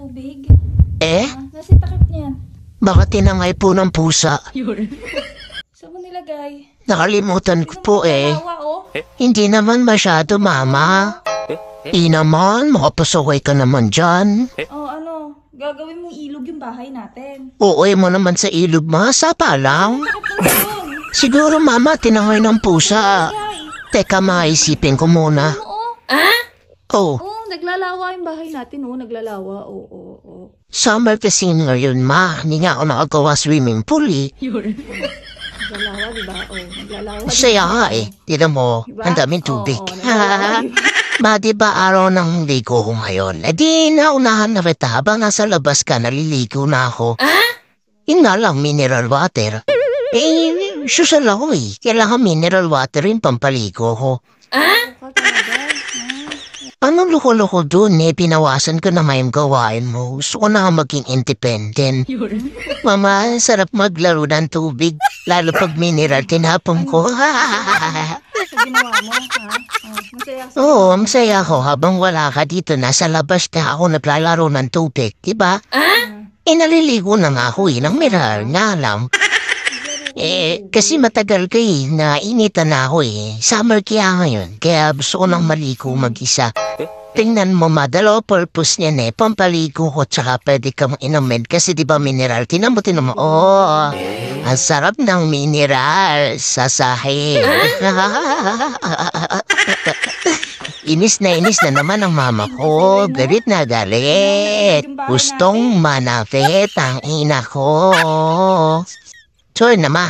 tubig. Eh? Nasa takip niyan. Baka tinangay po ng pusa. Saan mo nilagay? Nakalimutan ko po eh. Nakawa, oh. Hindi naman masyado, mama. Naman, makapasaway ka naman dyan. Oh, ano? Gagawin mong ilog yung bahay natin. Uuwi mo naman sa ilog, ma. Sapa lang. Takip mo yun. Siguro, mama, tinangay ng pusa. Ay, Teka, maisipin ko muna. oo. Oh, Oh, naglalawa yung bahay natin, oh. Naglalawa, oo. summer kasi ngayon, ma. Hindi nga ako nakagawa swimming pool eh. Naglalawa, diba? Oh, naglalawa. Saya nga eh. Tignan mo, Diba? ang daming tubig. Oo, naglalawa, diba? Ma, di ba araw ng ligo ko ngayon? Eh di, naunahan na kita. Habang nasa labas ka, naliligo na ako. Yun nga lang, mineral water. Eh, susal ako eh. Kailangan mineral water rin pampaligo ko. Baka talaga. Anong loko-loko dun eh? Pinawasan ko na may gawain mo. Gusto ko na nga maging independent. Mama, sarap maglaro ng tubig. Lalo pag mineral, tinapon ko. Sa ginawa mo, ha? Oh, masaya ka. Oo, masaya ako habang wala ka dito. Nasa labas na ako naglalaro ng tubig, diba? Eh, naliligo na nga ako eh, ng mineral nga lang. Eh, kasi matagal ko eh, nainitan na ako eh. Summer kaya ngayon, kaya gusto ko nang maligo mag-isa. Tingnan mo, dalawa purpose niyan eh, pampaligo ko tsaka pwede kang inumin kasi di ba mineral? Tinan mo, oh, ang sarap ng mineral sa sahig. Inis na naman ang mama ko, galit na galit. Gustong manafit ang ina ko. Sorry na ma.